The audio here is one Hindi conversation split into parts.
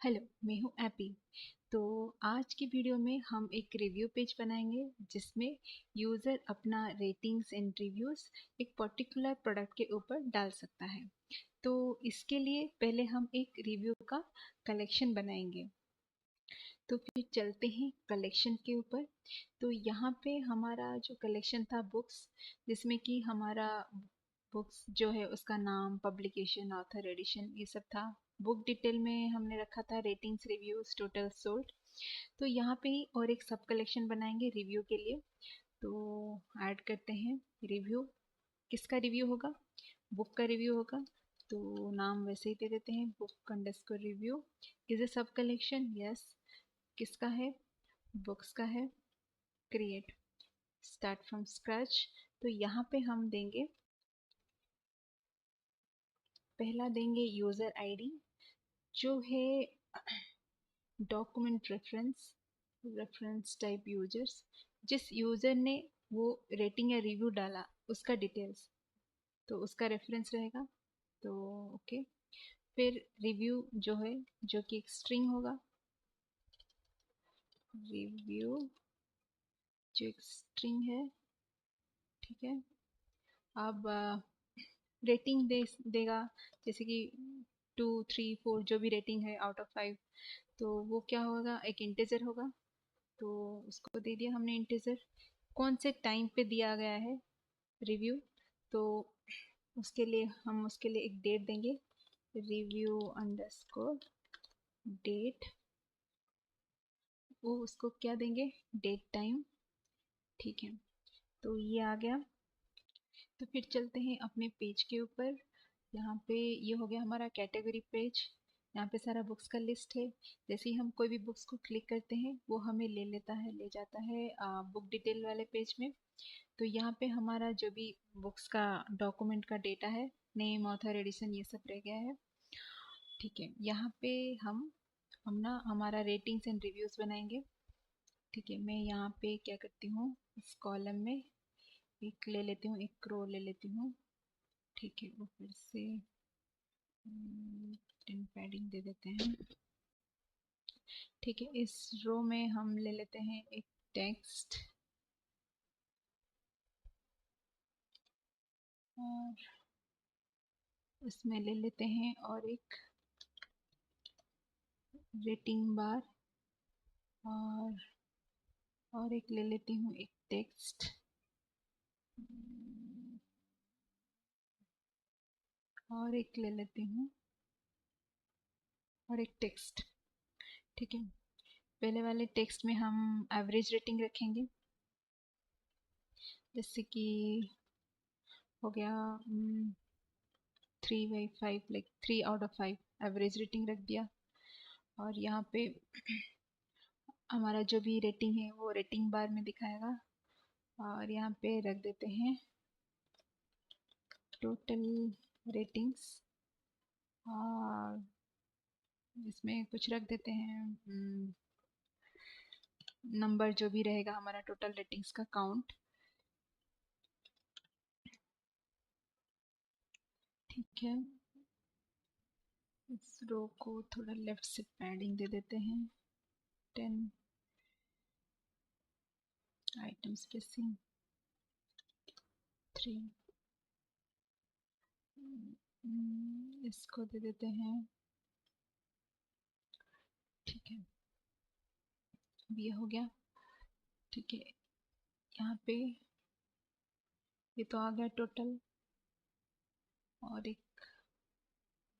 हेलो, मैं हूँ एपी। तो आज की वीडियो में हम एक रिव्यू पेज बनाएंगे जिसमें यूज़र अपना रेटिंग्स एंड रिव्यूज़ एक पर्टिकुलर प्रोडक्ट के ऊपर डाल सकता है। तो इसके लिए पहले हम एक रिव्यू का कलेक्शन बनाएंगे। तो फिर चलते हैं कलेक्शन के ऊपर। तो यहाँ पे हमारा जो कलेक्शन था बुक्स, जिसमें कि हमारा बुक्स जो है उसका नाम, पब्लिकेशन, ऑथर, एडिशन, ये सब था। बुक डिटेल में हमने रखा था रेटिंग्स, रिव्यूज, टोटल सोल्ड। तो यहाँ पे ही और एक सब कलेक्शन बनाएंगे रिव्यू के लिए। तो ऐड करते हैं रिव्यू। किसका रिव्यू होगा? बुक का रिव्यू होगा। तो नाम वैसे ही दे देते हैं, book underscore review. Is a सब कलेक्शन? यस। किसका है? बुक्स का है। Create, start from scratch. तो यहाँ पे हम देंगे, पहला देंगे यूज़र आईडी जो है document reference, reference type users, जिस यूज़र ने वो रेटिंग या रिव्यू डाला उसका डिटेल्स, तो उसका रेफरेंस रहेगा। तो ओके। फिर रिव्यू जो है, जो कि एक स्ट्रिंग होगा, रिव्यू जो एक स्ट्रिंग है। ठीक है। अब रेटिंग देगा, जैसे कि 2, 3, 4 जो भी रेटिंग है आउट ऑफ 5। तो वो क्या होगा? एक इंटीजर होगा। तो उसको दे दिया हमने इंटीजर। कौन से टाइम पे दिया गया है रिव्यू, तो उसके लिए हम उसके लिए एक डेट देंगे, रिव्यू अंडरस्कोर डेट। वो उसको क्या देंगे? Date time. ठीक है। तो ये आ गया। तो फिर चलते हैं अपने पेज के ऊपर। यहाँ पे ये हो गया हमारा कैटेगरी पेज। यहाँ पे सारा बुक्स का लिस्ट है। जैसे ही हम कोई भी बुक्स को क्लिक करते हैं वो हमें ले जाता है बुक डिटेल वाले पेज में। तो यहाँ पे हमारा जो भी बुक्स का डॉक्यूमेंट का डेटा है, नेम, ऑथर, एडिशन, ये सब रह गया है। ठीक है। यहाँ पे हम ना हमारा रेटिंग्स एंड रिव्यूज बनाएंगे। ठीक है। मैं यहाँ पे क्या करती हूँ, इस कॉलम में एक ले लेती हूँ, एक रो ले लेती हूँ। ठीक है। वो फिर से पैडिंग दे देते हैं। ठीक है। इस रो में हम ले लेते हैं एक टेक्स्ट, और उसमें ले लेते हैं और एक रेटिंग बार, और एक ले लेती हूँ एक टेक्स्ट, और एक ले लेती हूँ और एक टेक्स्ट। ठीक है। पहले वाले टेक्स्ट में हम एवरेज रेटिंग रखेंगे, जैसे कि हो गया 3/5, like 3 out of 5 average rating रख दिया। और यहाँ पे हमारा जो भी रेटिंग है वो रेटिंग बार में दिखाएगा। और यहाँ पे रख देते हैं टोटल रेटिंग्स, और इसमें कुछ रख देते हैं नंबर जो भी रहेगा हमारा टोटल रेटिंग्स का काउंट। ठीक है। इस रो को थोड़ा लेफ्ट से पैडिंग दे देते हैं, 10 आइटम स्पेसिंग 3। इसको दे देते हैं। ठीक है। अब ये हो गया। ठीक है। यहाँ पे ये तो आ गया टोटल। और एक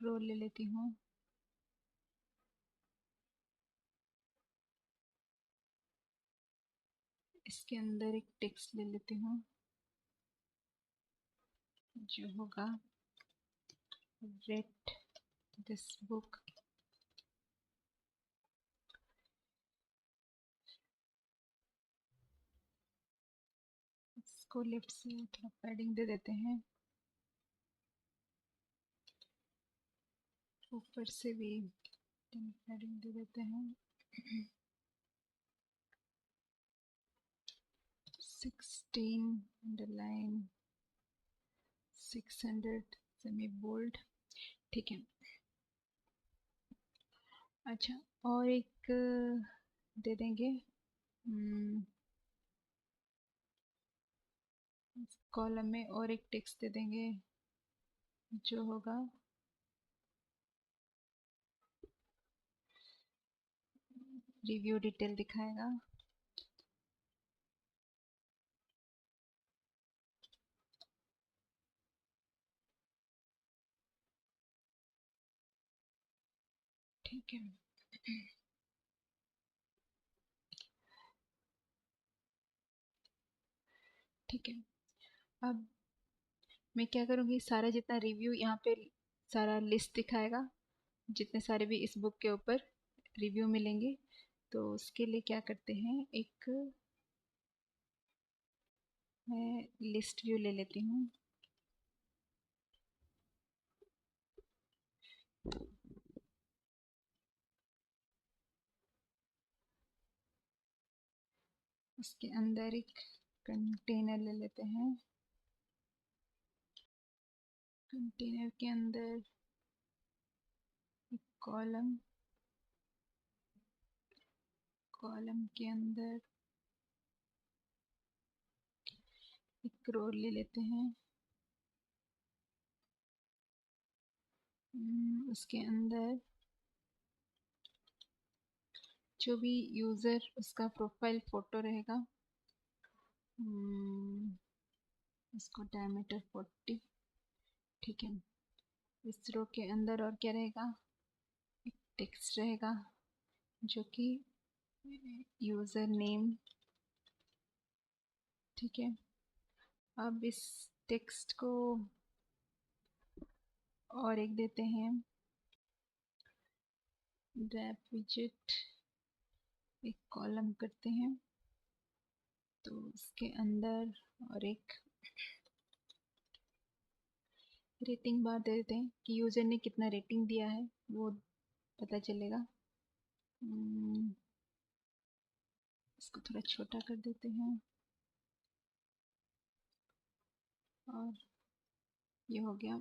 रो ले लेती हूँ, इसके अंदर एक टेक्स्ट ले लेती हूँ जो होगा रेट दिस बुक। इसको लेफ्ट से थोड़ा पैडिंग दे देते हैं, ऊपर से भी पैडिंग दे देते हैं। 16 अंडरलाइन 600 सेमी बोल्ड। ठीक है। अच्छा, और एक दे देंगे कॉलम में, और एक टेक्स्ट दे देंगे जो होगा रिव्यू डिटेल दिखाएगा। ठीक है। ठीक है, अब मैं क्या करूँगी, सारा जितना रिव्यू यहाँ पे सारा लिस्ट दिखाएगा, जितने सारे भी इस बुक के ऊपर रिव्यू मिलेंगे। तो उसके लिए क्या करते हैं, एक मैं लिस्ट व्यू ले लेती हूँ। उसके अंदर एक कंटेनर ले लेते हैं। कंटेनर के अंदर एक कॉलम, कॉलम के अंदर एक रो ले लेते हैं। उसके अंदर जो भी यूज़र उसका प्रोफाइल फ़ोटो रहेगा, उसको डायमीटर 40। ठीक है, इस रो के अंदर और क्या रहेगा, एक टेक्स्ट रहेगा जो कि यूज़र नेम। ठीक है, अब इस टेक्स्ट को और एक देते हैं रैप विजेट, एक कॉलम करते हैं। तो उसके अंदर और एक रेटिंग बार दे देते हैं कि यूज़र ने कितना रेटिंग दिया है, वो पता चलेगा। इसको थोड़ा छोटा कर देते हैं, और ये हो गया।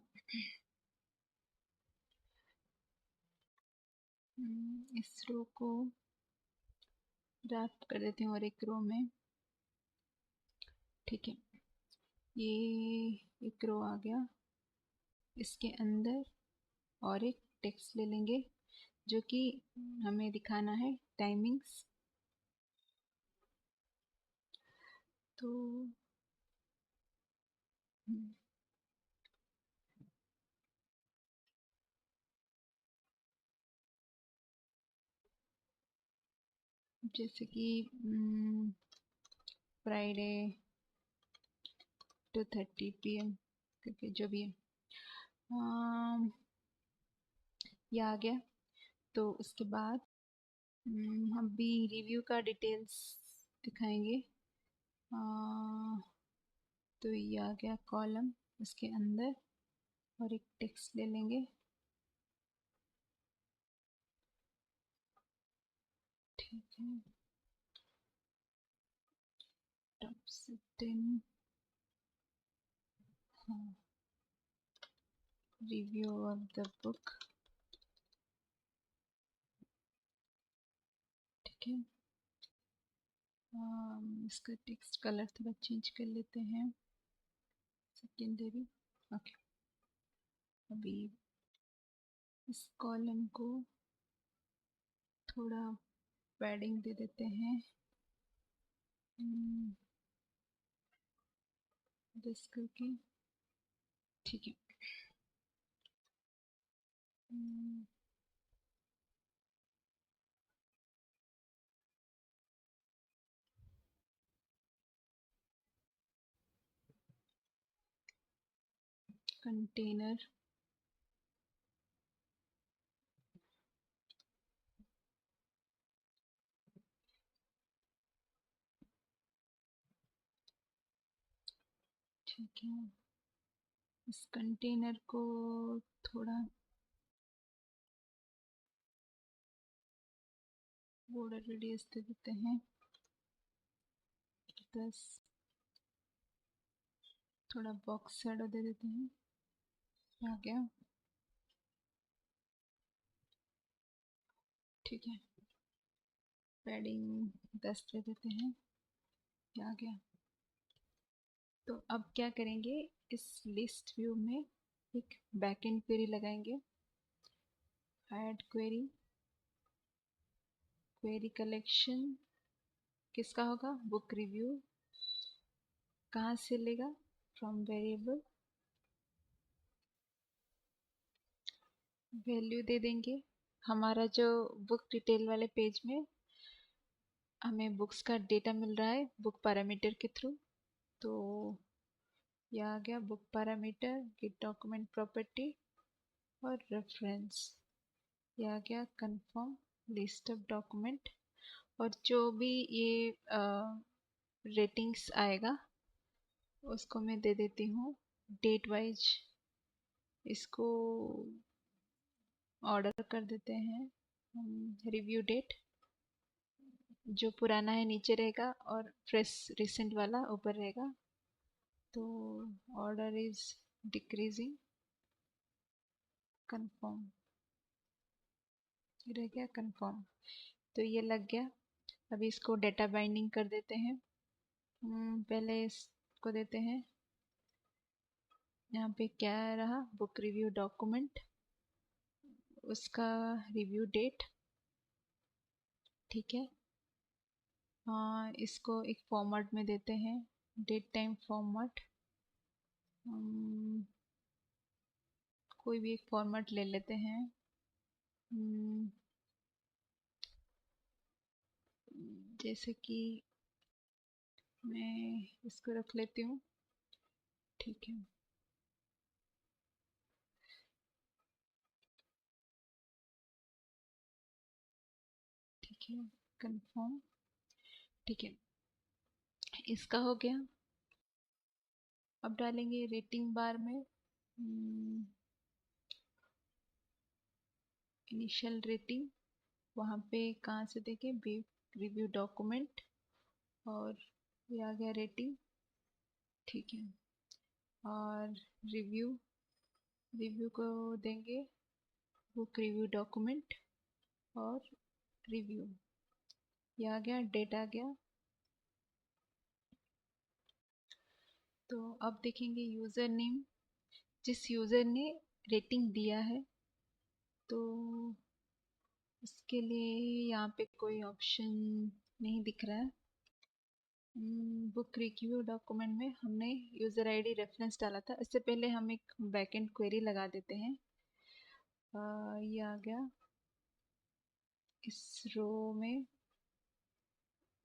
इस रो को रैप कर देते हैं और एक रो में। ठीक है, ये एक रो आ गया। इसके अंदर और एक टेक्स्ट ले लेंगे जो कि हमें दिखाना है टाइमिंग्स। तो जैसे कि फ्राइडे 2:30 PM करके जो भी है, ये आ गया। तो उसके बाद हम भी रिव्यू का डिटेल्स दिखाएंगे। तो ये आ गया कॉलम, उसके अंदर और एक टेक्स्ट ले लेंगे। ठीक है, टॉप से 10, हाँ, रिव्यू ऑफ द बुक। ठीक है, इसका टेक्स्ट कलर थोड़ा चेंज कर लेते हैं, सेकेंडरी। ओके, अभी इस कॉलम को थोड़ा पैडिंग दे देते हैं, दिस करके। ठीक है, कंटेनर, ठीक है, इस कंटेनर को थोड़ा बॉर्डर रेडियस दे देते हैं 10, थोड़ा बॉक्स शैडो दे देते हैं। आ गया। ठीक है, पैडिंग 10 दे देते हैं, ये आ गया। तो अब क्या करेंगे, इस लिस्ट व्यू में एक बैकएंड क्वेरी लगाएंगे, ऐड क्वेरी, क्वेरी कलेक्शन किसका होगा, बुक रिव्यू, कहाँ से लेगा, फ्रॉम वेरिएबल, वैल्यू दे देंगे। हमारा जो बुक डिटेल वाले पेज में हमें बुक्स का डेटा मिल रहा है बुक पैरामीटर के थ्रू, तो यह आ गया book parameter, git document property और रेफरेंस, यह आ गया कंफर्म लिस्ट ऑफ डॉक्यूमेंट। और जो भी ये रेटिंग्स आएगा उसको मैं दे देती हूँ डेट वाइज, इसको ऑर्डर कर देते हैं, रिव्यू डेट जो पुराना है नीचे रहेगा और फ्रेश रिसेंट वाला ऊपर रहेगा। तो ऑर्डर इज डिक्रीजिंग, कंफर्म, रह गया कंफर्म, तो ये लग गया। अभी इसको डेटा बाइंडिंग कर देते हैं। पहले इसको देते हैं, यहाँ पे क्या रहा, बुक रिव्यू डॉक्यूमेंट, उसका रिव्यू डेट, ठीक है। हाँ, इसको एक फॉर्मेट में देते हैं, डेट टाइम फॉर्मेट, कोई भी एक फॉर्मेट ले लेते हैं, जैसे कि मैं इसको रख लेती हूँ, ठीक है। ठीक है, कंफर्म, ठीक है, इसका हो गया। अब डालेंगे रेटिंग बार में इनिशियल रेटिंग, वहाँ पे कहाँ से देखें, रिव्यू डॉक्यूमेंट, और ये आ गया रेटिंग, ठीक है। और रिव्यू, रिव्यू को देंगे बुक रिव्यू डॉक्यूमेंट और रिव्यू, ये आ गया, डेट आ गया। तो अब देखेंगे यूज़र नेम, जिस यूज़र ने रेटिंग दिया है, तो उसके लिए यहाँ पे कोई ऑप्शन नहीं दिख रहा है। बुक रिव्यू डॉक्यूमेंट में हमने यूज़र आईडी रेफरेंस डाला था, इससे पहले हम एक बैकएंड क्वेरी लगा देते हैं। ये आ गया इस रो में,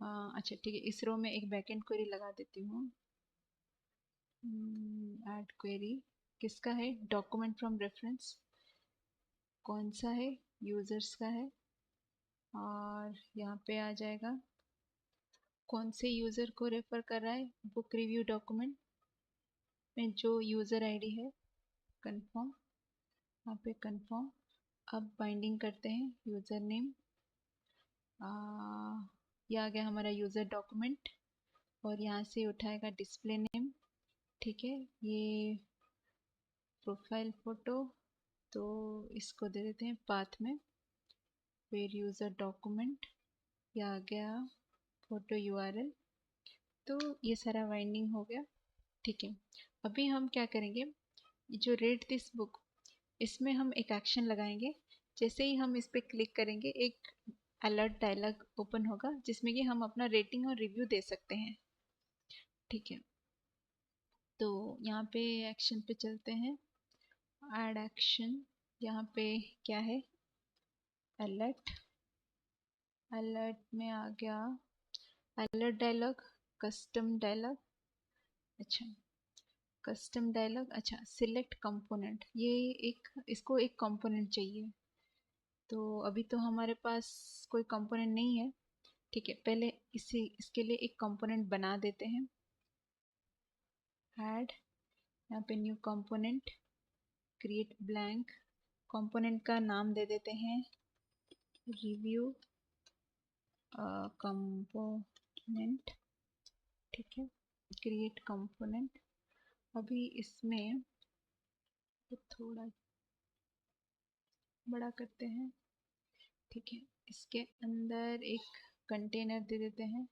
अच्छा ठीक है, इस रो में एक बैकएंड क्वेरी लगा देती हूँ। ऐड क्वेरी किसका है, डॉक्यूमेंट फ्रॉम रेफरेंस, कौन सा है, यूज़र्स का है, और यहाँ पे आ जाएगा कौन से यूज़र को रेफर कर रहा है, बुक रिव्यू डॉक्यूमेंट में जो यूज़र आईडी है, कंफर्म, यहाँ पे कंफर्म। अब बाइंडिंग करते हैं यूज़र नेम, ये आ गया हमारा यूज़र डॉक्यूमेंट, और यहाँ से उठाएगा डिस्प्ले नेम, ठीक है। ये प्रोफाइल फ़ोटो, तो इसको दे देते हैं पाथ में, फिर यूज़र डॉक्यूमेंट, ये आ गया फोटो यूआरएल। तो ये सारा बाइंडिंग हो गया, ठीक है। अभी हम क्या करेंगे, जो रेट दिस बुक, इसमें हम एक एक्शन लगाएंगे। जैसे ही हम इस पर क्लिक करेंगे एक अलर्ट डायलॉग ओपन होगा जिसमें कि हम अपना रेटिंग और रिव्यू दे सकते हैं, ठीक है। तो यहाँ पे एक्शन पे चलते हैं, ऐड एक्शन, यहाँ पे क्या है, अलर्ट, अलर्ट में आ गया अलर्ट डायलॉग, कस्टम डायलॉग, अच्छा कस्टम डायलॉग, अच्छा सिलेक्ट कंपोनेंट, ये एक, इसको एक कंपोनेंट चाहिए, तो अभी तो हमारे पास कोई कंपोनेंट नहीं है, ठीक है। पहले इसके लिए एक कंपोनेंट बना देते हैं, ऐड, यहाँ पे new component, create blank, component का नाम दे देते हैं रिव्यू कंपोनेंट, ठीक है, क्रिएट कंपोनेंट। अभी इसमें तो थोड़ा बड़ा करते हैं, ठीक है। इसके अंदर एक कंटेनर दे देते हैं।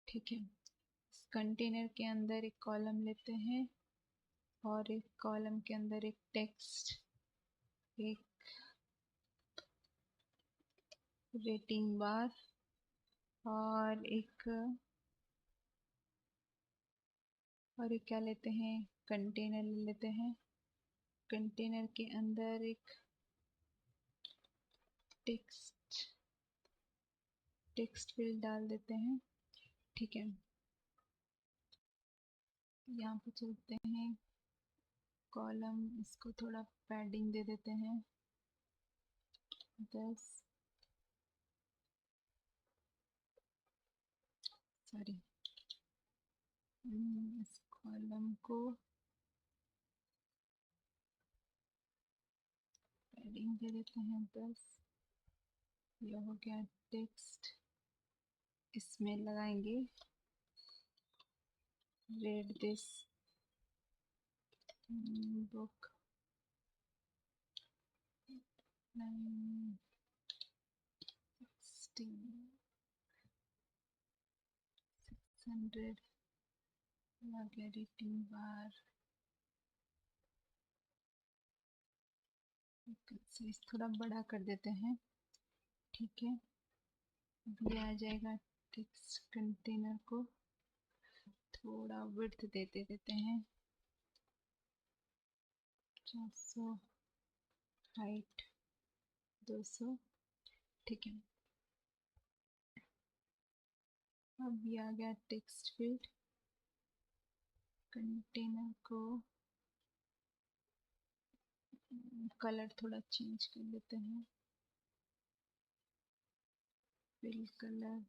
ठीक है, इस कंटेनर के अंदर एक कॉलम लेते हैं और एक कॉलम के अंदर एक टेक्स्ट, एक रेटिंग बार और एक क्या लेते हैं, कंटेनर ले लेते हैं। कंटेनर के अंदर एक टेक्स्ट फील्ड डाल देते हैं। ठीक है, यहाँ पे चलते हैं, कॉलम इसको थोड़ा पैडिंग दे देते हैं 10, सॉरी, इस कॉलम को पैडिंग दे देते हैं 10। ये हो गया टेक्स्ट। इसमें लगाएंगे read this book 600 rating bar. Size थोड़ा बड़ा कर देते हैं। ठीक है, ये आ जाएगा। टेक्स्ट कंटेनर को थोड़ा विड्थ देते हैं 400, हाइट 200। ठीक है, अब ये आ गया टेक्स्ट फील्ड। कंटेनर को कलर थोड़ा चेंज कर लेते हैं, फिल कलर।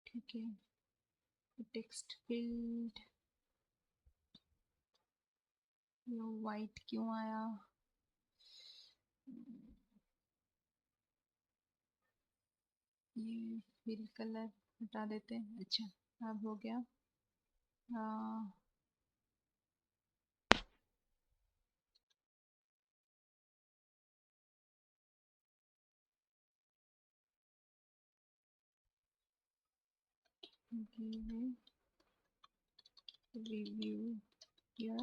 ठीक है, टेक्स्ट फील्ड ये वाइट क्यों आया, ये फिल कलर हटा देते हैं। अच्छा, अब हो गया। रिव्यू किया।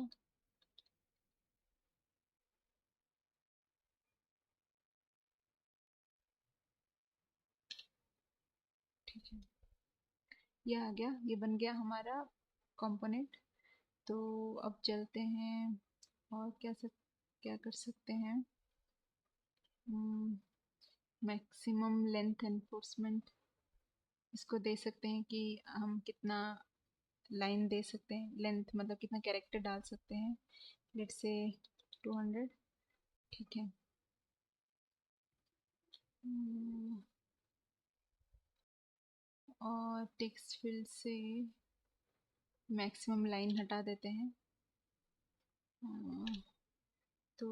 ठीक है, ये आ गया, ये बन गया हमारा कंपोनेंट। तो अब चलते हैं और क्या कर सकते हैं। मैक्सिमम लेंथ एनफोर्समेंट इसको दे सकते हैं कि हम कितना लाइन दे सकते हैं, लेंथ मतलब कितना कैरेक्टर डाल सकते हैं। Let's say 200। ठीक है, और टेक्स्ट फील्ड से मैक्सिमम लाइन हटा देते हैं। तो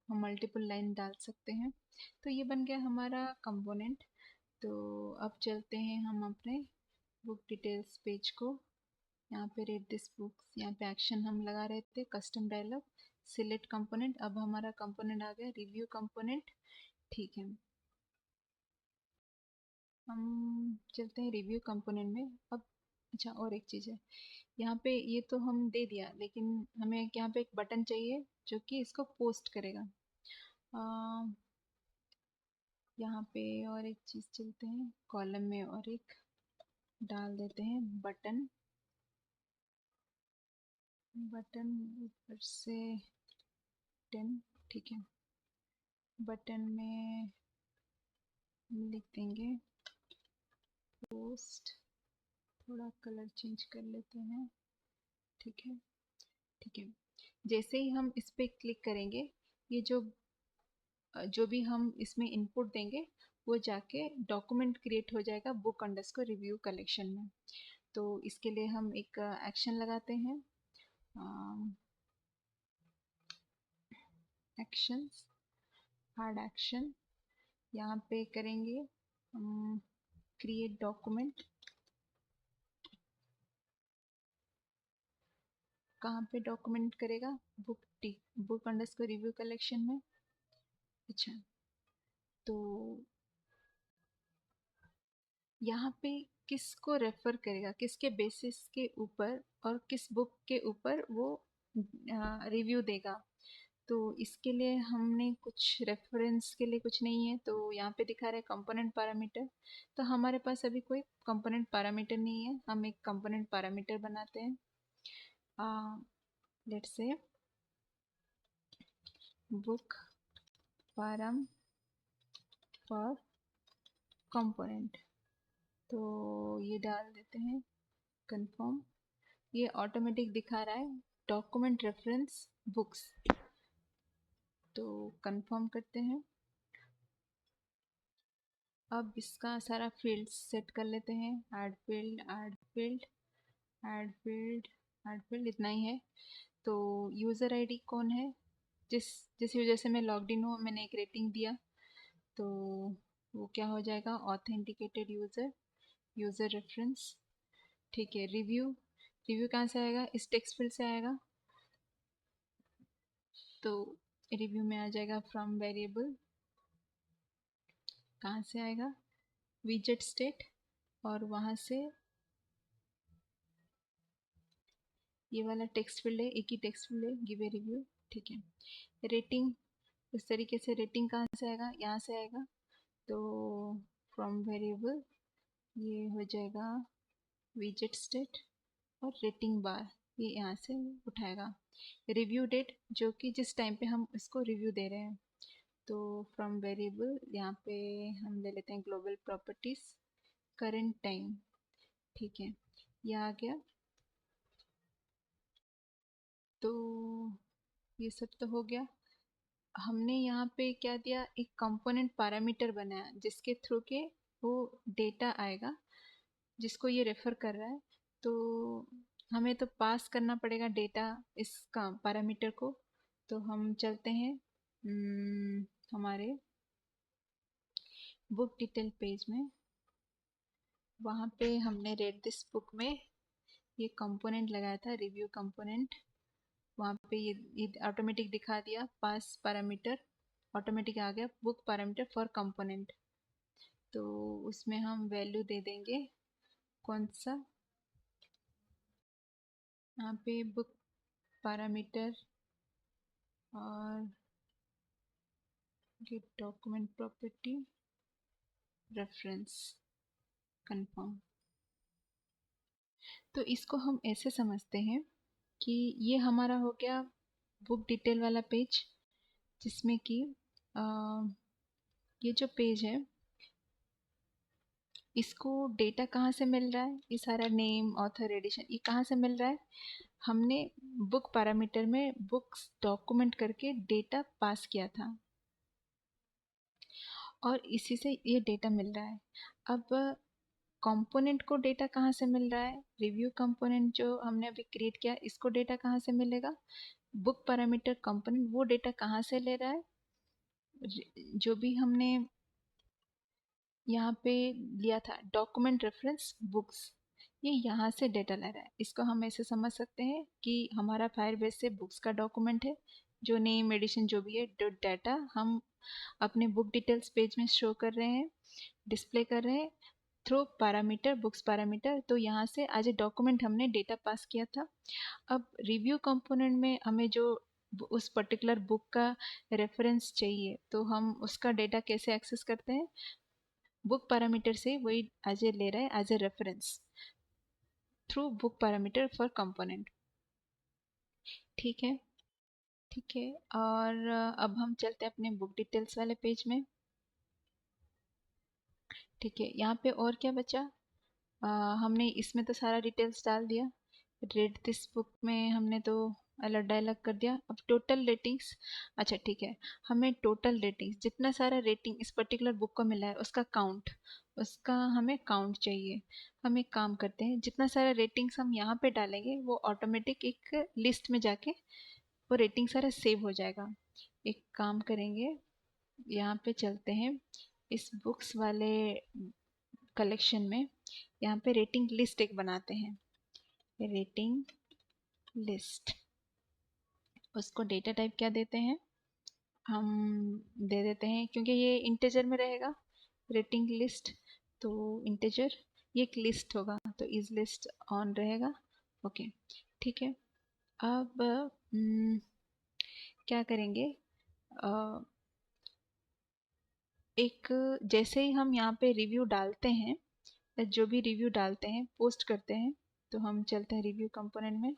हम मल्टीपल लाइन डाल सकते हैं। तो ये बन गया हमारा कंपोनेंट। तो अब चलते हैं हम अपने बुक डिटेल्स पेज को। यहाँ पे रेड दिस बुक्स, यहाँ पे एक्शन हम लगा रहे थे, कस्टम डायलॉग, सिलेक्ट कंपोनेंट। अब हमारा कंपोनेंट आ गया रिव्यू कंपोनेंट। ठीक है, हम चलते हैं रिव्यू कंपोनेंट में अब। अच्छा, और एक चीज़ है, यहाँ पे ये तो हम दे दिया, लेकिन हमें यहाँ पे एक बटन चाहिए जो कि इसको पोस्ट करेगा। यहाँ पे और एक चीज़ चलते हैं, कॉलम में और एक डाल देते हैं बटन। बटन ऊपर से 10। ठीक है, बटन में लिख देंगे पोस्ट, थोड़ा कलर चेंज कर लेते हैं। ठीक है, ठीक है, जैसे ही हम इस पर क्लिक करेंगे, ये जो भी हम इसमें इनपुट देंगे वो जाके डॉक्यूमेंट क्रिएट हो जाएगा बुक अंडरस्कोर रिव्यू कलेक्शन में। तो इसके लिए हम एक एक्शन लगाते हैं, एक्शंस, हार्ड एक्शन। यहाँ पे करेंगे क्रिएट डॉक्यूमेंट। कहाँ पे डॉक्यूमेंट करेगा? बुक अंडरस्कोर रिव्यू कलेक्शन में। अच्छा, तो यहाँ पे किसको रेफर करेगा, किसके बेसिस के ऊपर और किस बुक के ऊपर वो रिव्यू देगा? तो इसके लिए हमने कुछ रेफरेंस के लिए कुछ नहीं है, तो यहाँ पे दिखा रहा है कंपोनेंट पैरामीटर। तो हमारे पास अभी कोई कंपोनेंट पैरामीटर नहीं है, हम एक कंपोनेंट पैरामीटर बनाते हैं। Let's say book params for component, तो ये डाल देते हैं कंफर्म। ये ऑटोमेटिक दिखा रहा है डॉक्यूमेंट रेफरेंस बुक्स, तो कंफर्म करते हैं। अब इसका सारा फील्ड सेट कर लेते हैं। Add field, add field, add field, add field, इतना ही है। तो यूज़र आईडी कौन है? जिस जिस यूजर से मैं लॉग्ड इन हूँ, मैंने एक रेटिंग दिया, तो वो क्या हो जाएगा? Authenticated user, user reference. ठीक है, रिव्यू, रिव्यू कहाँ से आएगा? इस टेक्स्ट फील्ड से आएगा, तो रिव्यू में आ जाएगा फ्रॉम वेरिएबल। कहाँ से आएगा? विजेट स्टेट, और वहाँ से ये वाला टेक्स्ट फील्ड है, एक ही टेक्स्ट फील्ड है, गिव ए रिव्यू। ठीक है, रेटिंग, उस तरीके से रेटिंग कहाँ से आएगा? यहाँ से आएगा, तो फ्रॉम वेरिएबल ये हो जाएगा विजेट स्टेट, और रेटिंग बार ये यहाँ से उठाएगा। रिव्यू डेट, जो कि जिस टाइम पे हम इसको रिव्यू दे रहे हैं, तो फ्रॉम वेरिएबल यहाँ पे हम ले लेते हैं ग्लोबल प्रॉपर्टीज करेंट टाइम। ठीक है, ये आ गया। तो ये सब तो हो गया। हमने यहाँ पे क्या दिया? एक कंपोनेंट पैरामीटर बनाया जिसके थ्रू के वो डेटा आएगा जिसको ये रेफर कर रहा है। तो हमें तो पास करना पड़ेगा डेटा इसका पैरामीटर को। तो हम चलते हैं हमारे बुक डिटेल पेज में। वहाँ पे हमने रेड दिस बुक में ये कंपोनेंट लगाया था, रिव्यू कंपोनेंट। वहाँ पे ये ऑटोमेटिक दिखा दिया पास पैरामीटर, ऑटोमेटिक आ गया बुक पैरामीटर फॉर कंपोनेंट। तो उसमें हम वैल्यू दे देंगे कौन सा? यहाँ पे बुक पैरामीटर और gate document property reference confirm. तो इसको हम ऐसे समझते हैं कि ये हमारा हो गया बुक डिटेल वाला पेज, जिसमें कि ये जो पेज है इसको डेटा कहाँ से मिल रहा है? ये सारा नेम, ऑथर, एडिशन, ये कहाँ से मिल रहा है? हमने बुक पैरामीटर में बुक्स डॉक्यूमेंट करके डेटा पास किया था, और इसी से ये डेटा मिल रहा है। अब कंपोनेंट को डेटा कहाँ से मिल रहा है? रिव्यू कंपोनेंट जो हमने अभी क्रिएट किया, इसको डेटा कहाँ से मिलेगा? बुक पैरामीटर कंपोनेंट वो डेटा कहाँ से ले रहा है? जो भी हमने यहाँ पे लिया था डॉक्यूमेंट रेफरेंस बुक्स, ये यहाँ से डेटा ले रहा है। इसको हम ऐसे समझ सकते हैं कि हमारा फायरबेस से बुक्स का डॉक्यूमेंट है, जो नेम, एडिशन, जो भी है, डाटा हम अपने बुक डिटेल्स पेज में शो कर रहे हैं, डिस्प्ले कर रहे हैं थ्रू पैरामीटर, बुक्स पैरामीटर। तो यहाँ से एज ए डॉक्यूमेंट हमने डेटा पास किया था। अब रिव्यू कंपोनेंट में हमें जो उस पर्टिकुलर बुक का रेफरेंस चाहिए, तो हम उसका डेटा कैसे एक्सेस करते हैं? बुक पैरामीटर से वही एज ए ले रहा है as a reference through book parameter for component. ठीक है, ठीक है। और अब हम चलते हैं अपने बुक डिटेल्स वाले पेज में। ठीक है, यहाँ पे और क्या बचा? हमने इसमें तो सारा डिटेल्स डाल दिया। रेट दिस बुक में हमने तो अलग डायलॉग कर दिया। अब टोटल रेटिंग्स, अच्छा ठीक है, हमें टोटल रेटिंग्स जितना सारा रेटिंग इस पर्टिकुलर बुक को मिला है उसका काउंट, उसका हमें काउंट चाहिए। हम एक काम करते हैं, जितना सारा रेटिंग्स हम यहाँ पे डालेंगे वो ऑटोमेटिक एक लिस्ट में जाके वो रेटिंग सारा सेव हो जाएगा। एक काम करेंगे, यहाँ पे चलते हैं इस बुक्स वाले कलेक्शन में, यहाँ पे रेटिंग लिस्ट एक बनाते हैं। रेटिंग लिस्ट, उसको डेटा टाइप क्या देते हैं, हम दे देते हैं, क्योंकि ये इंटीजर में रहेगा रेटिंग लिस्ट, तो इंटीजर, ये एक लिस्ट होगा तो इज लिस्ट ऑन रहेगा। ओके, ठीक है। अब क्या करेंगे, एक जैसे ही हम यहाँ पे रिव्यू डालते हैं, जो भी रिव्यू डालते हैं पोस्ट करते हैं, तो हम चलते हैं रिव्यू कंपोनेंट में।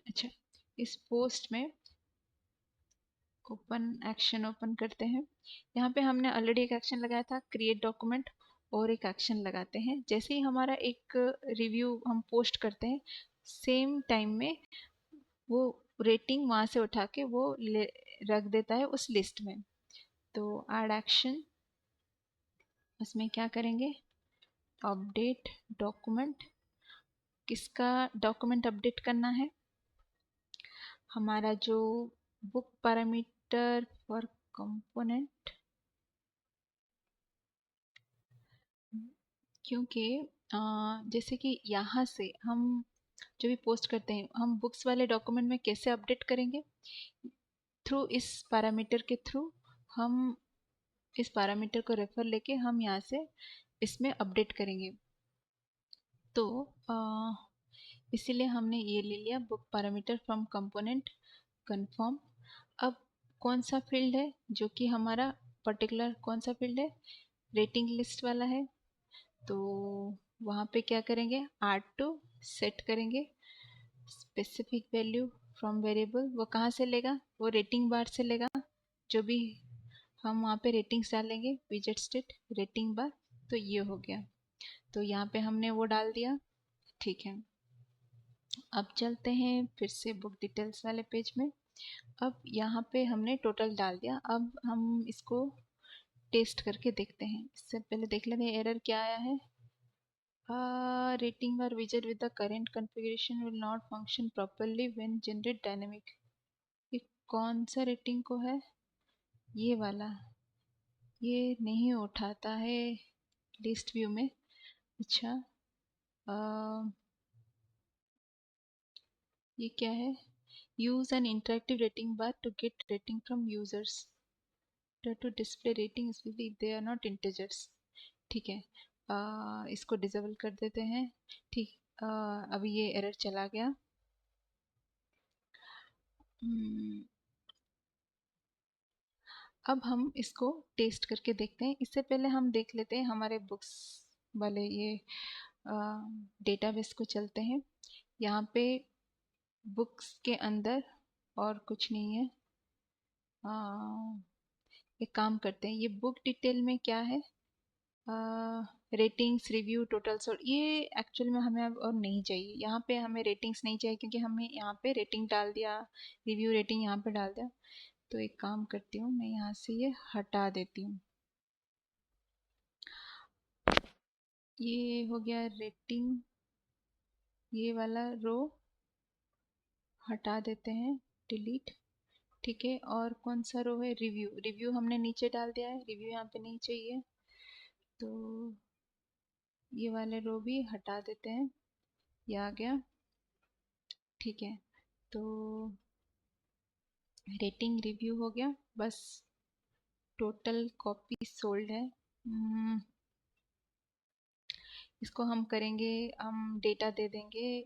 अच्छा, इस पोस्ट में ओपन एक्शन ओपन करते हैं। यहाँ पे हमने ऑलरेडी एक एक्शन लगाया था क्रिएट डॉक्यूमेंट, और एक एक्शन लगाते हैं। जैसे ही हमारा एक रिव्यू हम पोस्ट करते हैं, सेम टाइम में वो रेटिंग वहाँ से उठा के वो रख देता है उस लिस्ट में। तो ऐड एक्शन, उसमें क्या करेंगे, अपडेट डॉक्यूमेंट, किसका डॉक्यूमेंट अपडेट करना है, हमारा जो बुक पैरामीटर फॉर कंपोनेंट, क्योंकि जैसे कि यहाँ से हम जो भी पोस्ट करते हैं, हम बुक्स वाले डॉक्यूमेंट में कैसे अपडेट करेंगे, थ्रू इस पैरामीटर के थ्रू हम इस पैरामीटर को रेफर लेके हम यहाँ से इसमें अपडेट करेंगे। तो इसीलिए हमने ये ले लिया book parameter from component confirm. अब कौन सा फील्ड है जो कि हमारा पर्टिकुलर कौन सा फील्ड है, रेटिंग लिस्ट वाला है, तो वहाँ पे क्या करेंगे, आर टू सेट करेंगे स्पेसिफिक वैल्यू फ्रॉम वेरिएबल। वो कहाँ से लेगा, वो रेटिंग बार से लेगा, जो भी हम वहाँ पे रेटिंग्स डालेंगे, विजेट स्टेट रेटिंग बार, तो ये हो गया। तो यहाँ पे हमने वो डाल दिया, ठीक है। अब चलते हैं फिर से बुक डिटेल्स वाले पेज में। अब यहाँ पे हमने टोटल डाल दिया, अब हम इसको टेस्ट करके देखते हैं। इससे पहले देख लेते हैं एरर क्या आया है। Rating bar widget with the current configuration will not function properly when generate dynamic। ये कौन सा रेटिंग को है, ये वाला, ये नहीं उठाता है लिस्ट व्यू में। अच्छा, ये क्या है, use an interactive rating bar to get rating from users to display ratings if they are not integers। ठीक है, इसको डिसेबल कर देते हैं। ठीक, अभी ये एरर चला गया। अब हम इसको टेस्ट करके देखते हैं। इससे पहले हम देख लेते हैं हमारे बुक्स वाले ये डेटाबेस को चलते हैं। यहाँ पे बुक्स के अंदर और कुछ नहीं है। एक काम करते हैं, ये बुक डिटेल में क्या है, रेटिंग्स रिव्यू टोटल्स, और ये एक्चुअल में हमें अब और नहीं चाहिए। यहाँ पे हमें रेटिंग्स नहीं चाहिए, क्योंकि हमें यहाँ पे रेटिंग डाल दिया, रिव्यू रेटिंग यहाँ पे डाल दिया। तो एक काम करती हूँ, मैं यहाँ से ये हटा देती हूँ। ये हो गया रेटिंग, ये वाला रो हटा देते हैं, डिलीट। ठीक है, और कौन सा रो है, रिव्यू, रिव्यू हमने नीचे डाल दिया है, रिव्यू यहाँ पे नहीं चाहिए, तो ये वाले रो भी हटा देते हैं। ये आ गया, ठीक है। तो रेटिंग रिव्यू हो गया, बस टोटल कॉपी सोल्ड है। इसको हम करेंगे, हम डेटा दे देंगे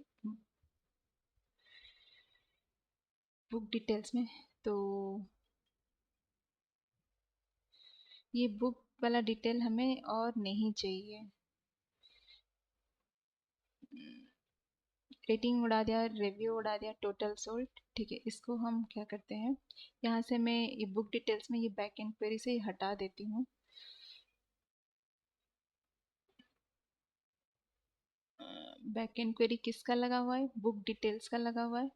बुक डिटेल्स में। तो ये बुक वाला डिटेल हमें और नहीं चाहिए। रेटिंग उड़ा दिया, रिव्यू उड़ा दिया, टोटल सोल्ड। ठीक है, इसको हम क्या करते हैं, यहाँ से मैं ये बुक डिटेल्स में ये बैक एंड क्वेरी से हटा देती हूँ। बैक एंड क्वेरी किसका लगा हुआ है, बुक डिटेल्स का लगा हुआ है,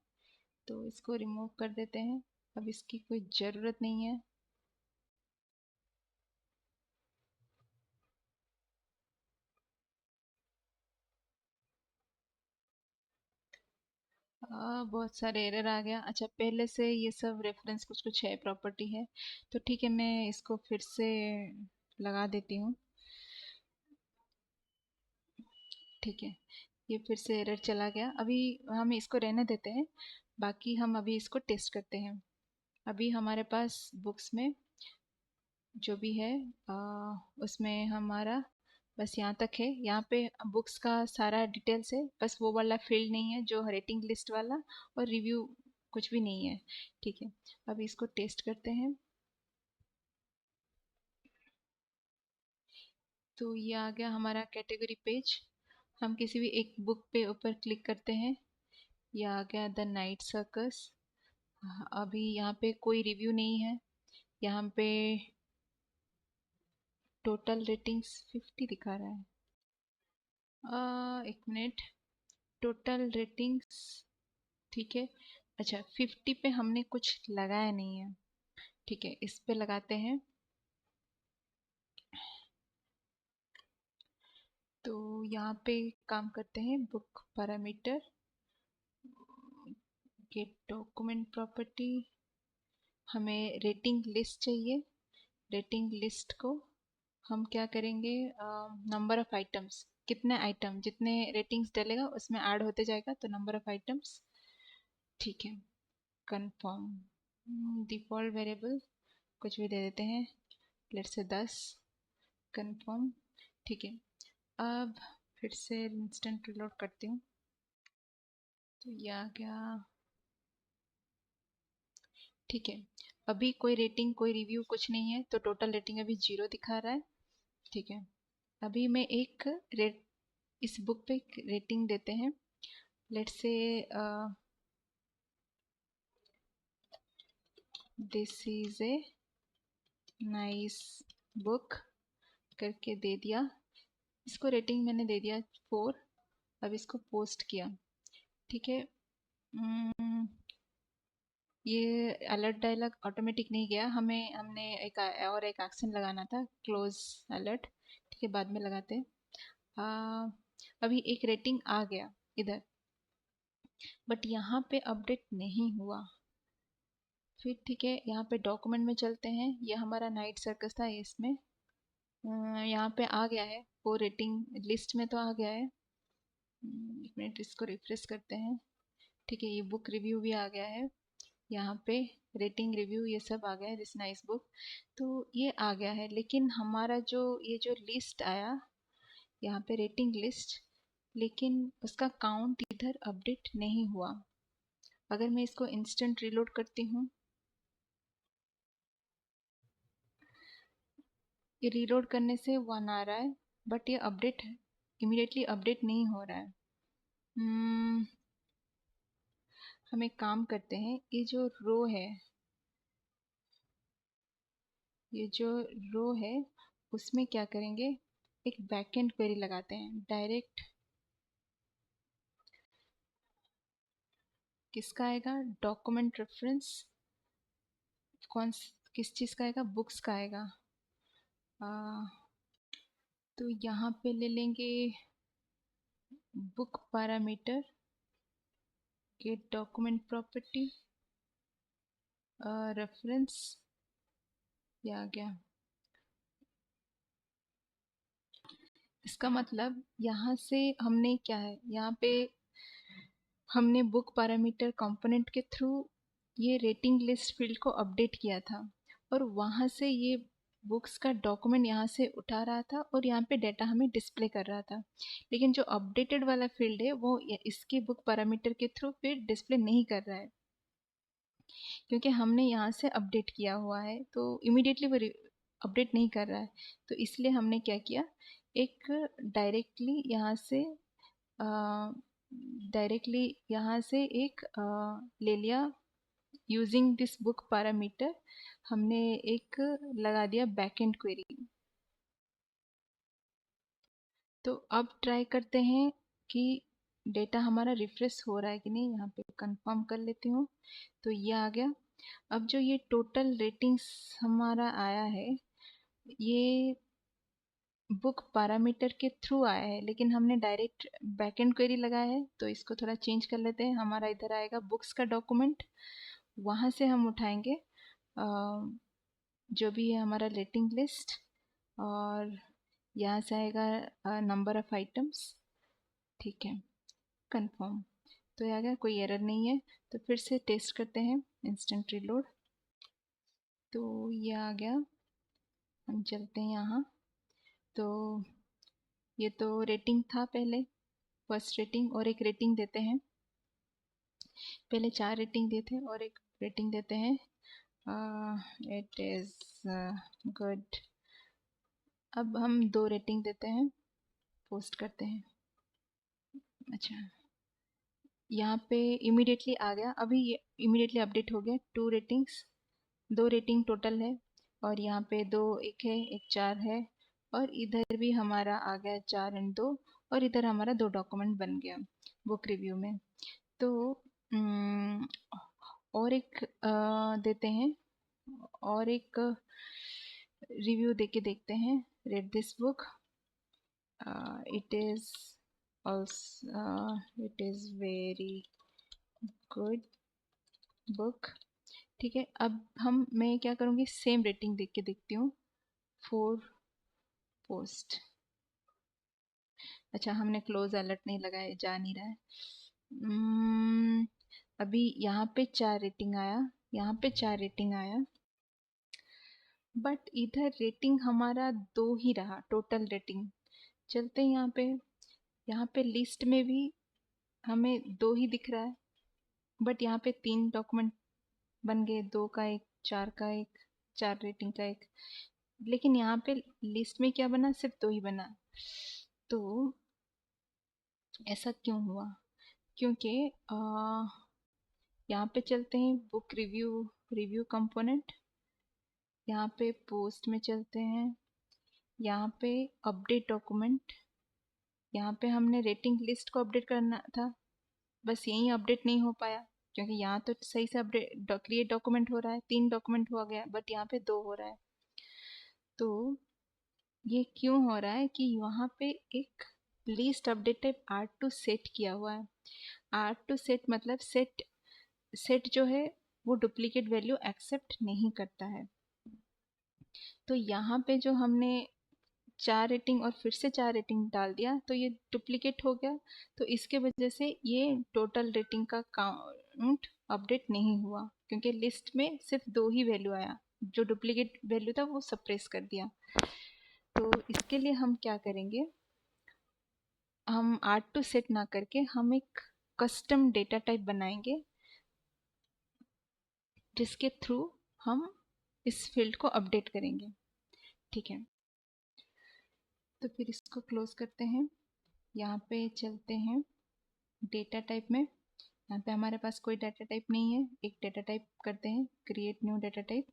तो इसको रिमूव कर देते हैं, अब इसकी कोई ज़रूरत नहीं है। बहुत सारे एरर आ गया। अच्छा, पहले से ये सब रेफरेंस कुछ कुछ है, प्रॉपर्टी है, तो ठीक है, मैं इसको फिर से लगा देती हूँ। ठीक है, ये फिर से एरर चला गया। अभी हम इसको रहने देते हैं, बाकी हम अभी इसको टेस्ट करते हैं। अभी हमारे पास बुक्स में जो भी है उसमें हमारा बस यहाँ तक है। यहाँ पे बुक्स का सारा डिटेल्स है, बस वो वाला फील्ड नहीं है जो रेटिंग लिस्ट वाला, और रिव्यू कुछ भी नहीं है। ठीक है, अब इसको टेस्ट करते हैं। तो ये आ गया हमारा कैटेगरी पेज। हम किसी भी एक बुक पे ऊपर क्लिक करते हैं, ये आ गया द नाइट सर्कस। अभी यहाँ पे कोई रिव्यू नहीं है। यहाँ पे टोटल रेटिंग्स 50 दिखा रहा है। एक मिनट, टोटल रेटिंग्स ठीक है। अच्छा, 50 पे हमने कुछ लगाया नहीं है। ठीक है, इस पे लगाते हैं। तो यहाँ पे काम करते हैं, book parameter, gate document property, हमें रेटिंग लिस्ट चाहिए। रेटिंग लिस्ट को हम क्या करेंगे, नंबर ऑफ आइटम्स, कितने आइटम जितने रेटिंग्स डलेगा उसमें ऐड होते जाएगा, तो नंबर ऑफ आइटम्स। ठीक है, कंफर्म डिफॉल्ट वेरिएबल कुछ भी दे देते हैं, लेट्स से 10। कंफर्म। ठीक है, अब फिर से इंस्टेंट रिलोड करती हूँ। तो ये आ गया। ठीक है, अभी कोई रेटिंग कोई रिव्यू कुछ नहीं है, तो टोटल रेटिंग अभी 0 दिखा रहा है। ठीक है, अभी मैं एक रेट इस बुक पे रेटिंग देते हैं। Let's say this is a nice book करके दे दिया। इसको रेटिंग मैंने दे दिया 4। अब इसको पोस्ट किया। ठीक है, ये अलर्ट डायलॉग ऑटोमेटिक नहीं गया, हमने एक एक्शन लगाना था, क्लोज अलर्ट। ठीक है, बाद में लगाते हैं। अभी एक रेटिंग आ गया इधर, बट यहाँ पे अपडेट नहीं हुआ। फिर ठीक है, यहाँ पे डॉक्यूमेंट में चलते हैं। ये हमारा नाइट सर्कस था, इसमें यहाँ पे आ गया है, वो रेटिंग लिस्ट में तो आ गया है। एक मिनट, इसको रिफ्रेश करते हैं। ठीक है, ये बुक रिव्यू भी आ गया है यहाँ पे, रेटिंग रिव्यू ये सब आ गया है, दिस नाइस बुक। तो ये आ गया है, लेकिन हमारा जो ये जो लिस्ट आया यहाँ पे रेटिंग लिस्ट, लेकिन उसका काउंट इधर अपडेट नहीं हुआ। अगर मैं इसको इंस्टेंट रिलोड करती हूँ, ये रीलोड करने से 1 आ रहा है, बट ये अपडेट इमीडिएटली अपडेट नहीं हो रहा है। हम एक काम करते हैं, ये जो रो है, ये जो रो है उसमें क्या करेंगे, एक बैकएंड क्वेरी लगाते हैं डायरेक्ट। किसका आएगा, डॉक्यूमेंट रेफरेंस, किस चीज़ का आएगा, बुक्स का आएगा। तो यहाँ पे ले लेंगे book parameter, gate document property, reference, ये आ गया। इसका मतलब यहाँ से हमने क्या है, यहाँ पे हमने बुक पैरामीटर कंपोनेंट के थ्रू ये रेटिंग लिस्ट फील्ड को अपडेट किया था, और वहाँ से ये बुक्स का डॉक्यूमेंट यहाँ से उठा रहा था और यहाँ पे डाटा हमें डिस्प्ले कर रहा था। लेकिन जो अपडेटेड वाला फील्ड है वो इसके बुक पैरामीटर के थ्रू फिर डिस्प्ले नहीं कर रहा है, क्योंकि हमने यहाँ से अपडेट किया हुआ है, तो इमीडिएटली वो अपडेट नहीं कर रहा है। तो इसलिए हमने क्या किया, एक डायरेक्टली यहाँ से एक ले लिया, यूजिंग दिस बुक पैरामीटर हमने एक लगा दिया बैकएंड क्वेरी। तो अब ट्राई करते हैं कि डेटा हमारा रिफ्रेश हो रहा है कि नहीं, यहाँ पे कंफर्म कर लेती हूँ। तो ये आ गया। अब जो ये टोटल रेटिंग्स हमारा आया है, ये बुक पैरामीटर के थ्रू आया है, लेकिन हमने डायरेक्ट बैकएंड क्वेरी लगाया है। तो इसको थोड़ा चेंज कर लेते हैं। हमारा इधर आएगा बुक्स का डॉक्यूमेंट, वहाँ से हम उठाएंगे जो भी है हमारा रेटिंग लिस्ट, और यहाँ से आएगा नंबर ऑफ आइटम्स, ठीक है, कंफर्म। तो ये आ गया, कोई एरर नहीं है। तो फिर से टेस्ट करते हैं इंस्टेंट रीलोड। तो ये आ गया, हम चलते हैं यहाँ। तो ये तो रेटिंग था पहले, फर्स्ट रेटिंग, और एक रेटिंग देते हैं। पहले 4 रेटिंग देते हैं और एक रेटिंग देते हैं। It is good. अब हम 2 रेटिंग देते हैं, पोस्ट करते हैं। अच्छा, यहाँ पे इमीडिएटली आ गया, अभी ये इमीडिएटली अपडेट हो गया। 2 रेटिंग्स, 2 रेटिंग टोटल है। और यहाँ पे 2 एक है, एक 4 है। और इधर भी हमारा आ गया 4 एंड 2। और इधर हमारा 2 डॉक्यूमेंट बन गया बुक रिव्यू में। तो और एक देते हैं, और एक रिव्यू देके देखते हैं। Read this book, it is it is very good book. ठीक है, अब मैं क्या करूँगी, सेम रेटिंग देख के देखती हूँ। 4 पोस्ट। अच्छा, हमने क्लोज अलर्ट नहीं लगाया, जा नहीं रहा है। अभी यहाँ पे 4 रेटिंग आया, यहाँ पे 4 रेटिंग आया, बट इधर रेटिंग हमारा 2 ही रहा, टोटल रेटिंग। चलते हैं यहाँ पे, यहाँ पे लिस्ट में भी हमें 2 ही दिख रहा है, बट यहाँ पे 3 डॉक्यूमेंट बन गए, 2 का एक, 4 का एक, 4 रेटिंग का एक। लेकिन यहाँ पे लिस्ट में क्या बना, सिर्फ 2 ही बना। तो ऐसा क्यों हुआ? क्योंकि यहाँ पे चलते हैं बुक रिव्यू कंपोनेंट, यहाँ पे पोस्ट में चलते हैं, यहाँ पे अपडेट डॉक्यूमेंट। यहाँ पे हमने रेटिंग लिस्ट को अपडेट करना था, बस यही अपडेट नहीं हो पाया, क्योंकि यहाँ तो सही से अपडेट क्रिएट डॉक्यूमेंट हो रहा है, 3 डॉक्यूमेंट हो गया, बट यहाँ पे 2 हो रहा है। तो ये क्यों हो रहा है कि वहाँ पे एक list update type R2 set किया हुआ है। R2 सेट मतलब सेट जो है वो डुप्लीकेट वैल्यू एक्सेप्ट नहीं करता है। तो यहाँ पे जो हमने 4 रेटिंग और फिर से 4 रेटिंग डाल दिया, तो ये डुप्लीकेट हो गया। तो इसके वजह से ये टोटल रेटिंग का काउंट अपडेट नहीं हुआ, क्योंकि लिस्ट में सिर्फ 2 ही वैल्यू आया, जो डुप्लीकेट वैल्यू था वो सप्रेस कर दिया। तो इसके लिए हम क्या करेंगे, हम R2 सेट ना करके हम एक कस्टम डेटा टाइप बनाएंगे, जिसके थ्रू हम इस फील्ड को अपडेट करेंगे। ठीक है, तो फिर इसको क्लोज करते हैं। यहाँ पे चलते हैं डेटा टाइप में। यहाँ पे हमारे पास कोई डेटा टाइप नहीं है, एक डेटा टाइप करते हैं, क्रिएट न्यू डेटा टाइप।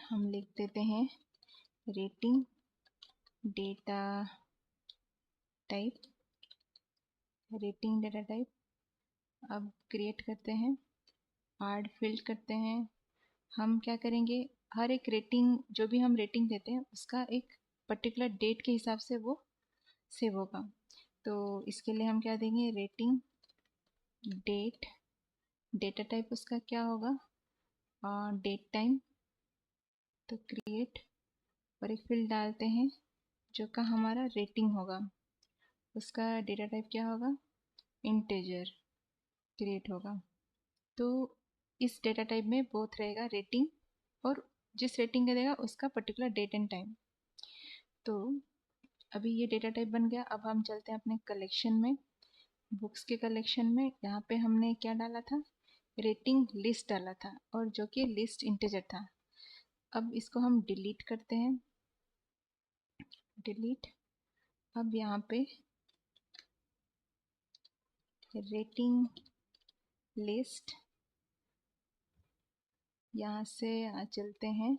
हम लिख देते हैं rating data type, rating data type. अब क्रिएट करते हैं, ऐड फील्ड करते हैं। हम क्या करेंगे, हर एक रेटिंग, जो भी हम रेटिंग देते हैं उसका एक पर्टिकुलर डेट के हिसाब से वो सेव होगा। तो इसके लिए हम क्या देंगे, रेटिंग डेट, डेटा टाइप उसका क्या होगा, डेट टाइम। तो क्रिएट, और एक फील्ड डालते हैं जो का हमारा रेटिंग होगा, उसका डेटा टाइप क्या होगा, इंटेजर क्रिएट होगा। तो इस डेटा टाइप में बोथ रहेगा, रेटिंग और जिस रेटिंग का देगा उसका पर्टिकुलर डेट एंड टाइम। तो अभी ये डेटा टाइप बन गया। अब हम चलते हैं अपने कलेक्शन में, बुक्स के कलेक्शन में। यहाँ पे हमने क्या डाला था, रेटिंग लिस्ट डाला था, और जो कि लिस्ट इंटीजर था। अब इसको हम डिलीट करते हैं, डिलीट। अब यहाँ पे रेटिंग लिस्ट, यहाँ से चलते हैं,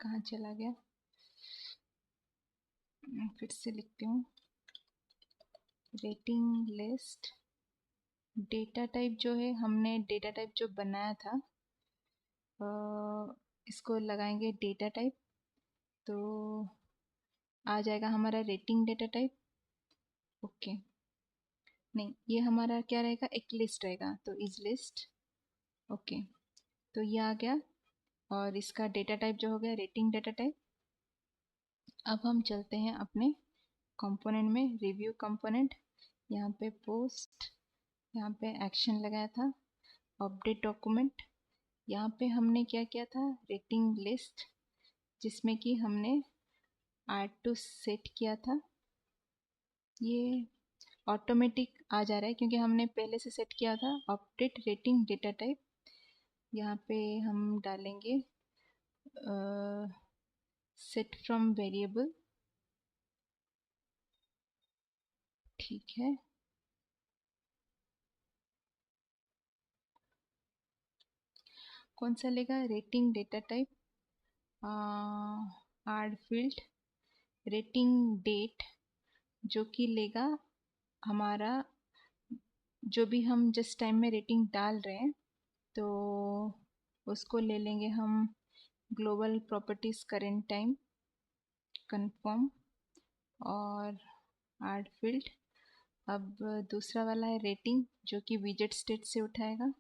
कहाँ चला गया, फिर से लिखती हूँ, रेटिंग लिस्ट। डेटा टाइप जो है, हमने डेटा टाइप जो बनाया था, इसको लगाएंगे डेटा टाइप। तो आ जाएगा हमारा रेटिंग डेटा टाइप। ओके, नहीं, ये हमारा क्या रहेगा, एक लिस्ट रहेगा, तो इज लिस्ट। ओके, तो ये आ गया, और इसका डेटा टाइप जो हो गया रेटिंग डेटा टाइप। अब हम चलते हैं अपने कंपोनेंट में, रिव्यू कंपोनेंट। यहाँ पे पोस्ट, यहाँ पे एक्शन लगाया था, अपडेट डॉक्यूमेंट। यहाँ पे हमने क्या किया था, रेटिंग लिस्ट, जिसमें कि हमने R2 सेट किया था। ये ऑटोमेटिक आ जा रहा है क्योंकि हमने पहले से सेट किया था। अपडेट रेटिंग डेटा टाइप, यहाँ पे हम डालेंगे सेट फ्रॉम वेरिएबल, ठीक है। कौन सा लेगा, रेटिंग डेटा टाइप, आड फील्ड, रेटिंग डेट, जो कि लेगा हमारा जो भी हम जिस टाइम में रेटिंग डाल रहे हैं, तो उसको ले लेंगे हम global properties current time, confirm और आड फील्ड। अब दूसरा वाला है रेटिंग, जो कि विजेट स्टेट से उठाएगा,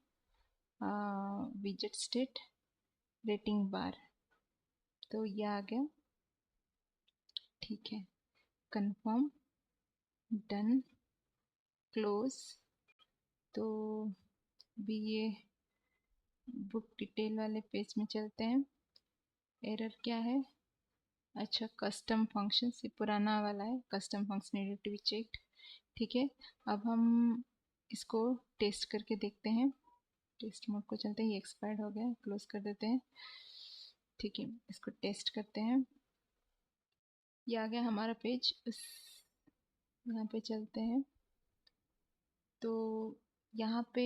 विजेट स्टेट रेटिंग बार, तो ये आ गया, ठीक है। Confirm, done, close. तो भी ये बुक डिटेल वाले पेज में चलते हैं। एरर क्या है, अच्छा कस्टम फंक्शन, ये पुराना वाला है, custom function needed to be checked, ठीक है। अब हम इसको टेस्ट करके देखते हैं। टेस्ट मोड को चलते हैं, ये एक्सपायर्ड हो गया, क्लोज कर देते हैं, ठीक है। इसको टेस्ट करते हैं, ये आ गया हमारा पेज। यहाँ पे चलते हैं, तो यहाँ पे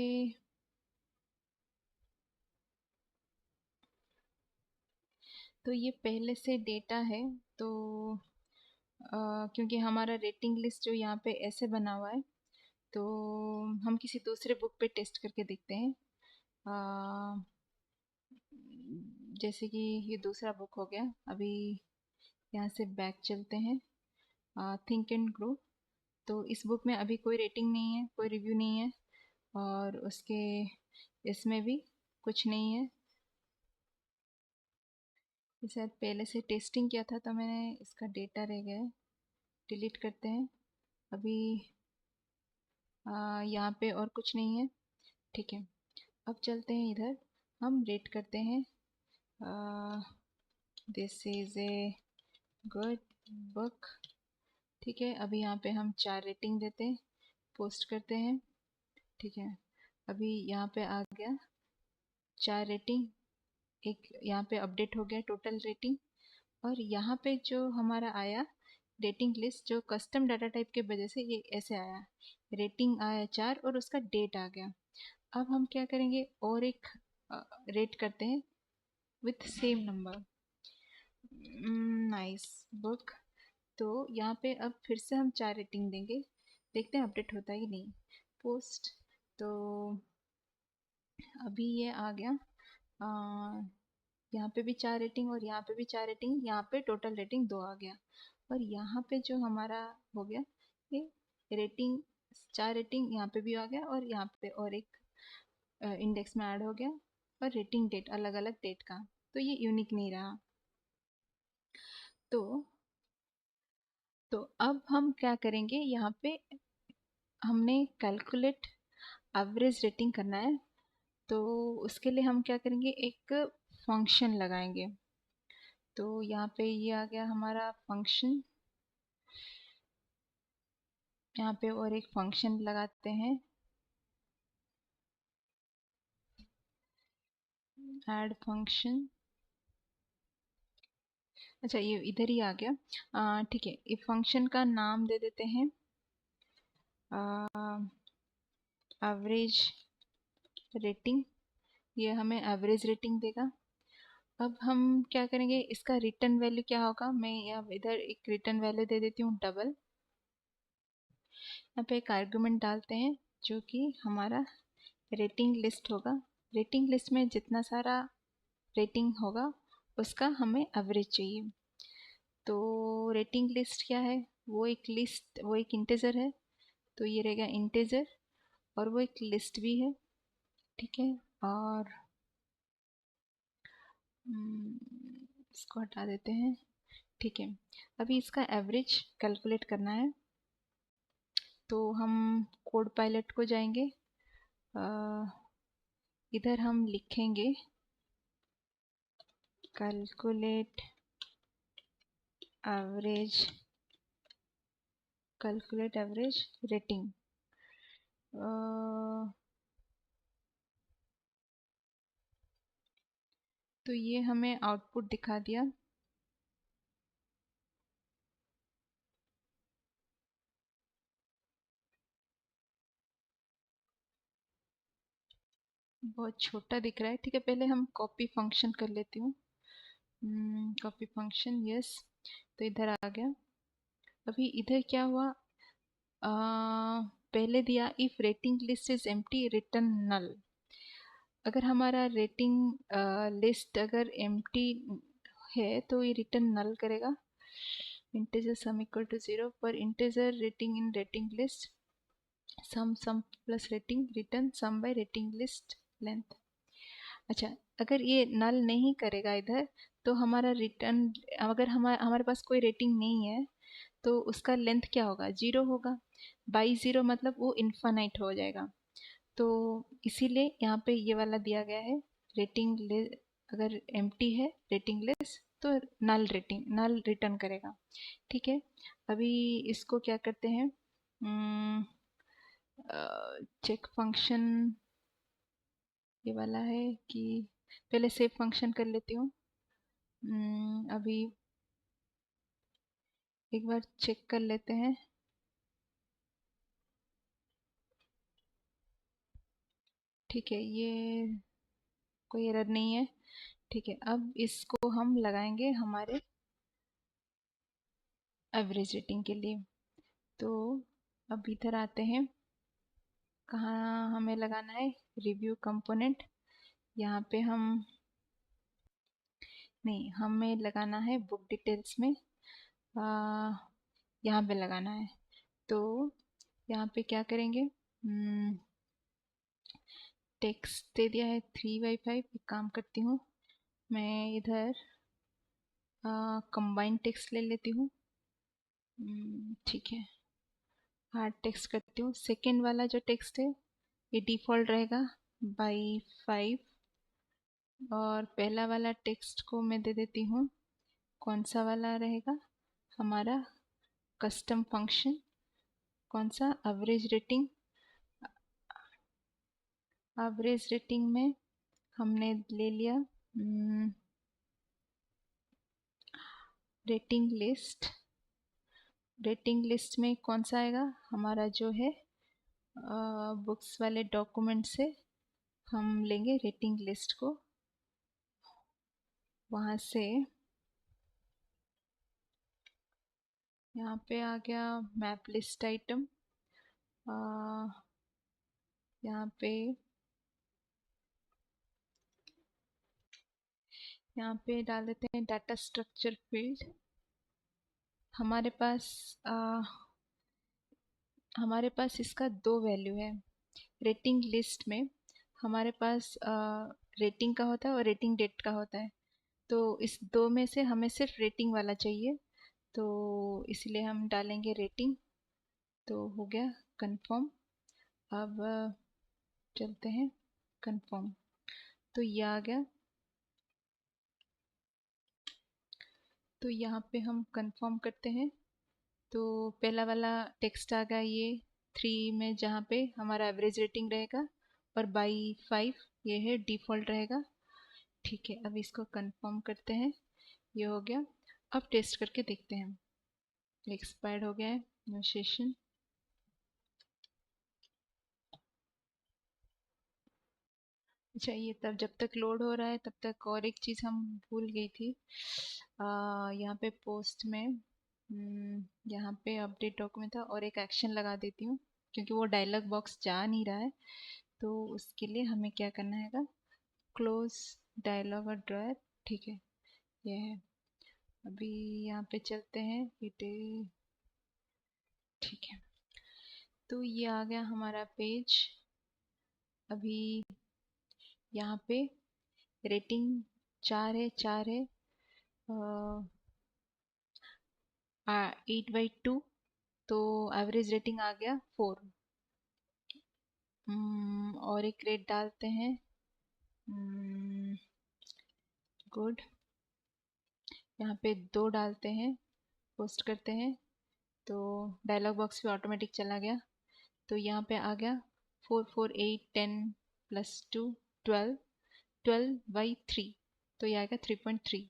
तो ये पहले से डेटा है, तो क्योंकि हमारा रेटिंग लिस्ट जो यहाँ पे ऐसे बना हुआ है, तो हम किसी दूसरे बुक पे टेस्ट करके देखते हैं। जैसे कि ये दूसरा बुक हो गया, अभी यहाँ से बैक चलते हैं, थिंक एंड ग्रो। तो इस बुक में अभी कोई रेटिंग नहीं है, कोई रिव्यू नहीं है, और उसके इसमें भी कुछ नहीं है। ये शायद पहले से टेस्टिंग किया था, तो मैंने इसका डेटा रह गया है, डिलीट करते हैं। अभी यहाँ पे और कुछ नहीं है, ठीक है। अब चलते हैं इधर, हम रेट करते हैं, this is a good book, ठीक है। अभी यहाँ पे हम 4 रेटिंग देते हैं, पोस्ट करते हैं, ठीक है। अभी यहाँ पे आ गया 4 रेटिंग, एक यहाँ पे अपडेट हो गया टोटल रेटिंग, और यहाँ पे जो हमारा आया रेटिंग लिस्ट, जो कस्टम डाटा टाइप के वजह से ये ऐसे आया, रेटिंग आया 4 और उसका डेट आ गया। अब हम क्या करेंगे, और एक रेट करते हैं with same number, nice book. तो यहाँ पे अब फिर से हम 4 रेटिंग देंगे, देखते हैं अपडेट होता है कि नहीं। पोस्ट, तो अभी ये आ गया, यहाँ पे भी 4 रेटिंग और यहाँ पे भी 4 रेटिंग, यहाँ पे टोटल रेटिंग 2 आ गया। और यहाँ पे जो हमारा हो गया, ये रेटिंग 4 रेटिंग यहाँ पे भी आ गया, और यहाँ पे और एक इंडेक्स में ऐड हो गया, और रेटिंग डेट अलग अलग डेट का, तो ये यूनिक नहीं रहा। तो अब हम क्या करेंगे, यहाँ पे हमने कैलकुलेट एवरेज रेटिंग करना है, तो उसके लिए हम क्या करेंगे, एक फंक्शन लगाएंगे। तो यहाँ पे ये आ गया हमारा फंक्शन, यहाँ पे और एक फंक्शन लगाते हैं, ऐड फंक्शन, अच्छा ये इधर ही आ गया, ठीक है। इस फंक्शन का नाम दे देते हैं एवरेज रेटिंग, ये हमें एवरेज रेटिंग देगा। अब हम क्या करेंगे, इसका रिटर्न वैल्यू क्या होगा, मैं अब इधर एक रिटर्न वैल्यू दे देती हूँ डबल। यहाँ पे एक आर्गुमेंट डालते हैं, जो कि हमारा रेटिंग लिस्ट होगा। रेटिंग लिस्ट में जितना सारा रेटिंग होगा उसका हमें एवरेज चाहिए। तो रेटिंग लिस्ट क्या है, वो एक लिस्ट, वो एक इंटीजर है, तो ये रहेगा इंटीजर, और वो एक लिस्ट भी है, ठीक है। और इसको हटा देते हैं, ठीक है। अभी इसका एवरेज कैलकुलेट करना है, तो हम कोड पायलट को जाएंगे। इधर हम लिखेंगे कैलकुलेट एवरेज रेटिंग। तो ये हमें आउटपुट दिखा दिया। बहुत छोटा दिख रहा है। ठीक है, पहले हम कॉपी फंक्शन कर लेती हूँ। Copy function, yes. तो इधर आ गया। अभी इधर क्या हुआ, पहले दिया if rating list is empty return null. अगर हमारा रेटिंग लिस्ट अगर एम्प्टी है तो ये रिटर्न नल करेगा। इंटीजर सम इक्वल टू 0 पर integer rating in rating list sum plus rating return sum by rating list length. अच्छा, अगर ये नल नहीं करेगा इधर, तो हमारा रिटर्न, अगर हमारे पास कोई रेटिंग नहीं है तो उसका लेंथ क्या होगा, 0 होगा। बाई 0 मतलब वो इन्फानाइट हो जाएगा। तो इसीलिए यहाँ पे ये वाला दिया गया है, रेटिंग अगर एम्प्टी है रेटिंग लिस्ट तो नल रिटर्न करेगा। ठीक है, अभी इसको क्या करते हैं, चेक फंक्शन ये वाला है कि पहले सेव फंक्शन कर लेती हूँ। अभी एक बार चेक कर लेते हैं। ठीक है, ये कोई एरर नहीं है। ठीक है, अब इसको हम लगाएंगे हमारे एवरेज रेटिंग के लिए। तो अब इधर आते हैं, कहाँ हमें लगाना है, रिव्यू कंपोनेंट। यहाँ पे हम नहीं, हमें लगाना है बुक डिटेल्स में, यहाँ पे लगाना है। तो यहाँ पे क्या करेंगे, टेक्स्ट दे दिया है 3/5। एक काम करती हूँ, मैं इधर कंबाइन टेक्स्ट ले लेती हूँ। ठीक है, हार्ड टेक्स्ट करती हूँ। सेकेंड वाला जो टेक्स्ट है ये डिफ़ॉल्ट रहेगा बाई 5, और पहला वाला टेक्स्ट को मैं दे देती हूँ, कौन सा वाला रहेगा हमारा कस्टम फंक्शन, कौन सा, एवरेज रेटिंग। एवरेज रेटिंग में हमने ले लिया रेटिंग लिस्ट। रेटिंग लिस्ट में कौन सा आएगा हमारा, जो है बुक्स वाले डॉक्यूमेंट से हम लेंगे रेटिंग लिस्ट को, वहाँ से यहाँ पे आ गया मैप लिस्ट आइटम। यहाँ पे डाल देते हैं डाटा स्ट्रक्चर फील्ड। हमारे पास इसका दो वैल्यू है। रेटिंग लिस्ट में हमारे पास रेटिंग का होता है और रेटिंग डेट का होता है। तो इस दो में से हमें सिर्फ रेटिंग वाला चाहिए, तो इसलिए हम डालेंगे रेटिंग। तो हो गया कंफर्म। अब चलते हैं कंफर्म। तो ये आ गया। तो यहाँ पे हम कंफर्म करते हैं। तो पहला वाला टेक्स्ट आ गया ये 3 में, जहाँ पे हमारा एवरेज रेटिंग रहेगा, और बाई 5 ये है डिफ़ॉल्ट रहेगा। ठीक है, अब इसको कंफर्म करते हैं। ये हो गया। अब टेस्ट करके देखते हैं। एक्सपायर्ड हो गया है न्यू सेशन। अच्छा, ये तब जब तक लोड हो रहा है तब तक और एक चीज़ हम भूल गई थी। यहाँ पे पोस्ट में यहाँ पे अपडेट डॉक्यूमेंट था, और एक एक्शन लगा देती हूँ क्योंकि वो डायलॉग बॉक्स जा नहीं रहा है। तो उसके लिए हमें क्या करना है, क्लोज डायलॉग और ड्रॉयर। ठीक है, ये है। अभी यहाँ पे चलते हैं ठीक है, तो ये आ गया हमारा पेज। अभी यहाँ पे रेटिंग 4 है, 4 है। 8/2, तो एवरेज रेटिंग आ गया 4। और एक रेट डालते हैं। गुड, यहाँ पे 2 डालते हैं, पोस्ट करते हैं, तो डायलॉग बॉक्स पे ऑटोमेटिक चला गया। तो यहाँ पे आ गया 4 4 8 10 +2 12, 12/3, तो ये आएगा 3.3।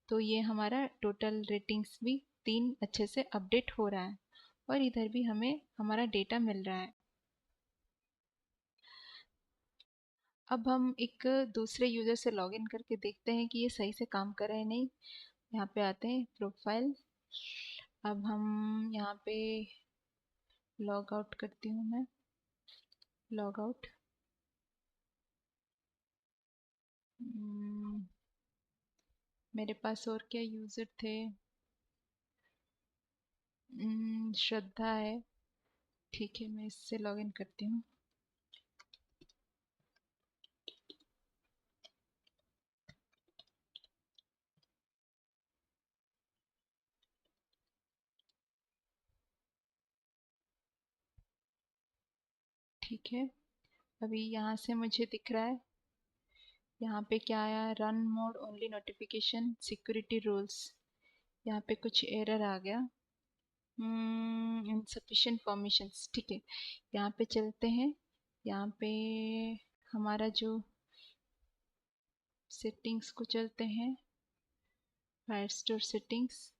तो ये हमारा टोटल रेटिंग्स भी 3 अच्छे से अपडेट हो रहा है, और इधर भी हमें हमारा डेटा मिल रहा है। अब हम एक दूसरे यूज़र से लॉगिन करके देखते हैं कि ये सही से काम कर रहा है नहीं। यहाँ पे आते हैं प्रोफाइल। अब हम यहाँ पे लॉग आउट करती हूँ मैं, लॉग आउट। मेरे पास और क्या यूज़र थे? श्रद्धा है, ठीक है, मैं इससे लॉगिन करती हूँ। ठीक है, अभी यहाँ से मुझे दिख रहा है, यहाँ पे क्या आया, run mode only notification security rules. यहाँ पे कुछ एरर आ गया, इनसफिशिएंट परमिशंस। ठीक है, यहाँ पे चलते हैं। यहाँ पे हमारा जो सेटिंग्स को चलते हैं, फायरस्टोर सेटिंग्स।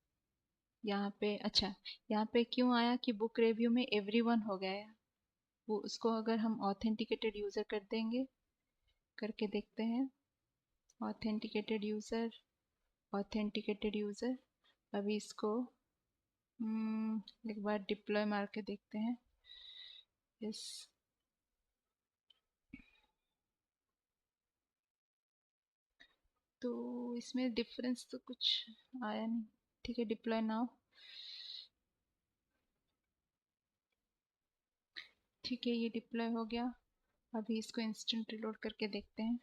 यहाँ पे अच्छा, यहाँ पे क्यों आया कि बुक रिव्यू में एवरीवन हो गया है, वो उसको अगर हम ऑथेंटिकेटेड यूज़र कर देंगे, करके देखते हैं। Authenticated user, authenticated user. अभी इसको एक बार डिप्लॉय मार के देखते हैं। यस, तो इसमें डिफरेंस तो कुछ आया नहीं। ठीक है, डिप्लॉय नाउ। ठीक है, ये डिप्लॉय हो गया। अभी इसको इंस्टेंट रिलोड करके देखते हैं।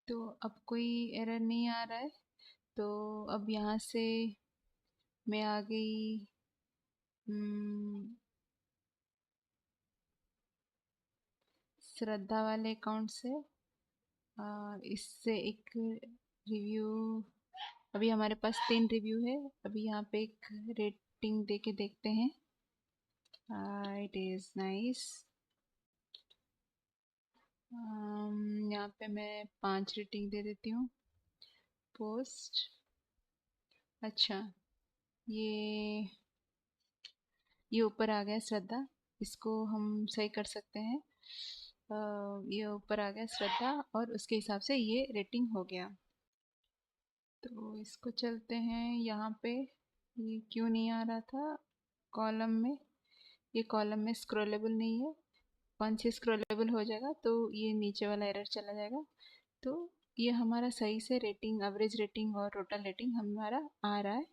तो अब कोई एरर नहीं आ रहा है। तो अब यहाँ से मैं आ गई श्रद्धा वाले अकाउंट से। इससे एक रिव्यू, अभी हमारे पास 3 रिव्यू है। अभी यहाँ पे एक रेटिंग दे के देखते हैं। It is nice. यहाँ पे मैं 5 रेटिंग दे देती हूँ। पोस्ट, अच्छा, ये ये ऊपर आ गया श्रद्धा, इसको हम सही कर सकते हैं। ये ऊपर आ गया श्रद्धा, और उसके हिसाब से ये रेटिंग हो गया। तो इसको चलते हैं यहाँ पे। ये क्यों नहीं आ रहा था कॉलम में? ये कॉलम में स्क्रॉलेबल नहीं है। वंस ये स्क्रॉलेबल हो जाएगा तो ये नीचे वाला एरर चला जाएगा। तो ये हमारा सही से रेटिंग, एवरेज रेटिंग और टोटल रेटिंग हमारा आ रहा है।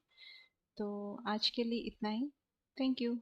तो आज के लिए इतना ही। Thank you.